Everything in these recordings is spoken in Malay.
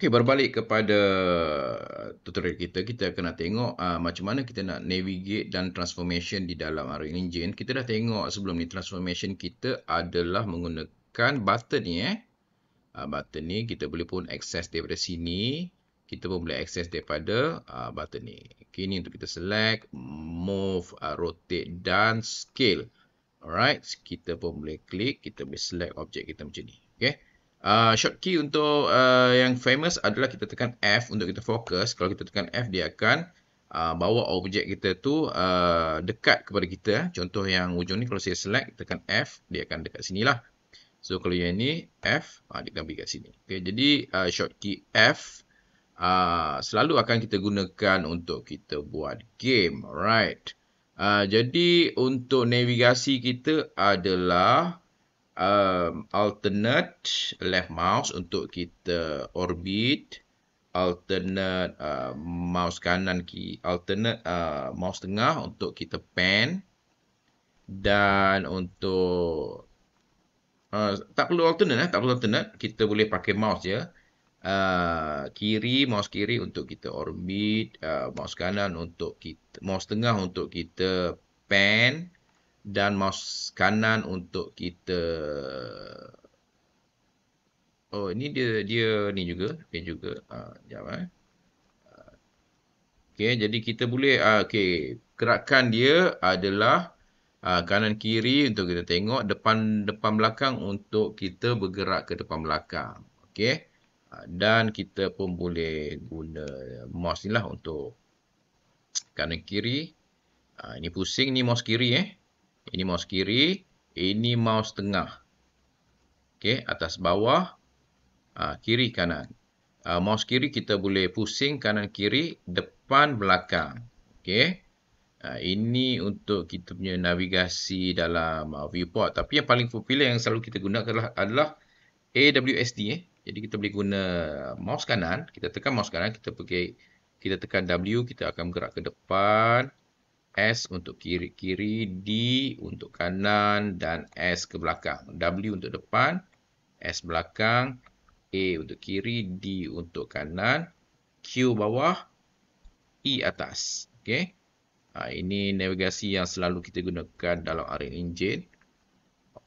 Okey, berbalik kepada tutorial kita, kita akan nak tengok macam mana kita nak navigate dan transformation di dalam Unreal Engine. Kita dah tengok sebelum ni transformation kita adalah menggunakan button ni button ni kita boleh pun access daripada sini. Kita pun boleh access daripada button ni. Okay, ni untuk kita select, move, rotate dan scale. Alright, kita pun boleh klik, kita boleh select objek kita macam ni. Okay. Shortkey untuk yang famous adalah kita tekan F untuk kita fokus. Kalau kita tekan F, dia akan bawa objek kita tu dekat kepada kita. Contoh yang ujung ni, kalau saya select, tekan F, dia akan dekat sini lah. So, kalau yang ni, F, dia akan pergi kat sini. Okay, jadi, shortkey F selalu akan kita gunakan untuk kita buat game. Alright. Jadi, untuk navigasi kita adalah alternate left mouse untuk kita orbit, alternate mouse kanan alternate mouse tengah untuk kita pan, dan untuk tak perlu alternate tak perlu alternate, kita boleh pakai mouse je. Mouse kiri untuk kita orbit, mouse kanan untuk kita, mouse tengah untuk kita pan, dan mouse kanan untuk kita ini dia ni juga sekejap okey, jadi kita boleh okey, gerakan dia adalah kanan kiri untuk kita tengok, depan belakang untuk kita bergerak ke depan belakang. Okey, dan kita pun boleh guna mouse ni lah untuk kanan kiri. Ini pusing, ni mouse kiri ini mouse kiri, ini mouse tengah. Okey, atas bawah, kiri kanan. Mouse kiri kita boleh pusing kanan kiri, depan belakang. Okey. Ini untuk kita punya navigasi dalam viewport. Tapi yang paling popular yang selalu kita gunakan adalah AWSD. Jadi kita boleh guna mouse kanan, kita tekan mouse kanan, kita tekan W, kita akan bergerak ke depan. S untuk kiri, D untuk kanan, dan S ke belakang. W untuk depan, S belakang, A untuk kiri, D untuk kanan, Q bawah, E atas. Okay. Ini navigasi yang selalu kita gunakan dalam Unreal Engine.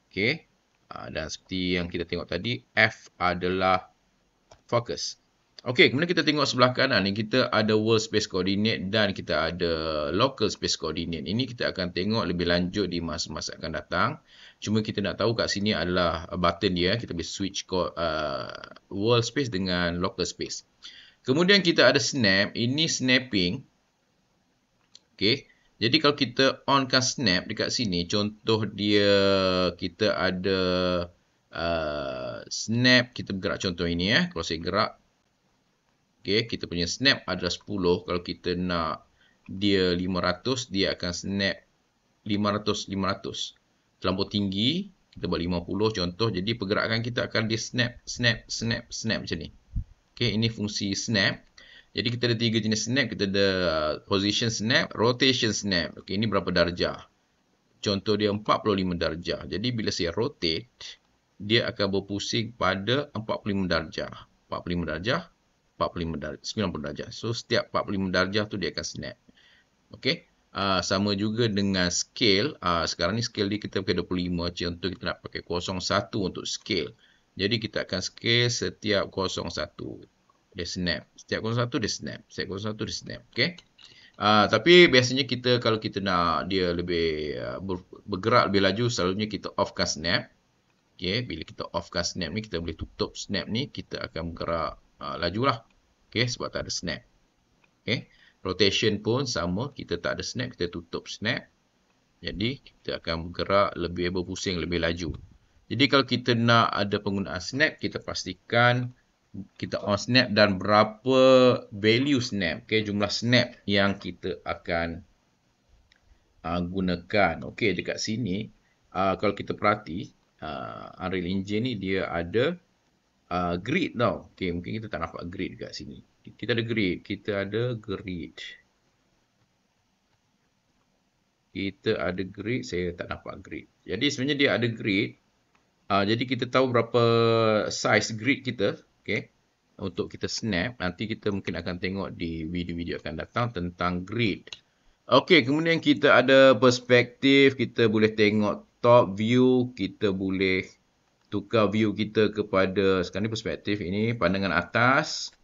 Okay. Dan seperti yang kita tengok tadi, F adalah focus. Okey, kemudian kita tengok sebelah kanan ni, kita ada world space coordinate dan kita ada local space coordinate. Ini kita akan tengok lebih lanjut di masa-masa akan datang. Cuma kita nak tahu kat sini adalah button dia. Kita boleh switch world space dengan local space. Kemudian kita ada snap. Ini snapping. Okey, jadi kalau kita onkan snap dekat sini, contoh dia kita ada snap, kita bergerak contoh ini Kalau saya gerak, okay, kita punya snap adalah 10. Kalau kita nak dia 500, dia akan snap 500. Terlampau tinggi, kita buat 50 contoh. Jadi pergerakan kita akan dia snap macam ni. Okay, ini fungsi snap. Jadi kita ada 3 jenis snap. Kita ada position snap, rotation snap. Okay, ini berapa darjah. Contoh dia 45 darjah. Jadi bila saya rotate, dia akan berpusing pada 45 darjah. 45 darjah. 90 darjah. So, setiap 45 darjah tu dia akan snap. Okey. Sama juga dengan scale. Sekarang ni scale dia kita pakai 25. Contoh kita nak pakai 01 untuk scale. Jadi, kita akan scale setiap 01. Dia snap. Setiap 01 dia snap. Setiap 01 dia snap. Okey. Tapi biasanya kita, kalau kita nak dia lebih bergerak lebih laju, selalunya kita offkan snap. Okey. Bila kita offkan snap ni, kita boleh tutup snap ni. Kita akan bergerak lajulah. Okay, sebab tak ada snap. Okay. Rotation pun sama. Kita tak ada snap, kita tutup snap. Jadi, kita akan bergerak lebih berpusing, lebih laju. Jadi, kalau kita nak ada penggunaan snap, kita pastikan kita on snap dan berapa value snap. Okay, jumlah snap yang kita akan gunakan. Okay, dekat sini, kalau kita perhati, Unreal Engine ni dia ada grid tau. Okay, mungkin kita tak nampak grid dekat sini. Kita ada grid. Kita ada grid. Saya tak nampak grid. Jadi sebenarnya dia ada grid. Jadi kita tahu berapa size grid kita. Okay. untuk kita snap. Nanti kita mungkin akan tengok di video-video akan datang tentang grid. Okey, kemudian kita ada perspektif. Kita boleh tengok top view. Kita boleh tukar view kita kepada, sekarang ni perspektif ini, pandangan atas.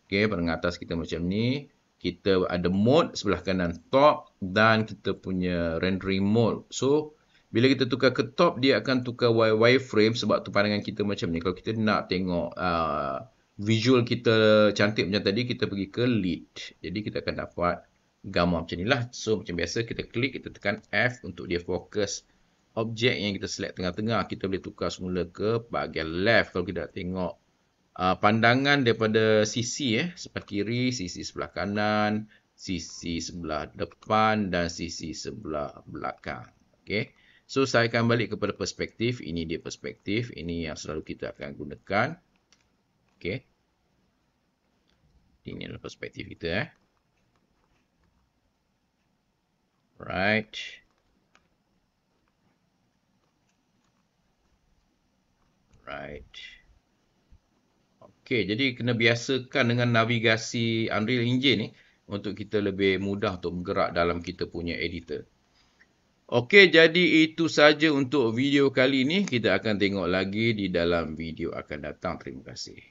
Okey, pandangan atas kita macam ni. Kita ada mode sebelah kanan top dan kita punya rendering mode. So, bila kita tukar ke top, dia akan tukar wireframe sebab tu pandangan kita macam ni. Kalau kita nak tengok visual kita cantik macam tadi, kita pergi ke lead. Jadi, kita akan dapat gambar macam ni lah. So, macam biasa kita klik, kita tekan F untuk dia fokus objek yang kita select tengah-tengah. Kita boleh tukar semula ke bahagian left kalau kita nak tengok pandangan daripada sisi sebelah kiri, sisi sebelah kanan, sisi sebelah depan dan sisi sebelah belakang. Okey. So saya akan balik kepada perspektif. Ini dia perspektif. Ini yang selalu kita akan gunakan. Okey. Ini adalah perspektif kita Right. Right. Okey, jadi kena biasakan dengan navigasi Unreal Engine ni untuk kita lebih mudah untuk bergerak dalam kita punya editor. Okey, jadi itu saja untuk video kali ini. Kita akan tengok lagi di dalam video akan datang. Terima kasih.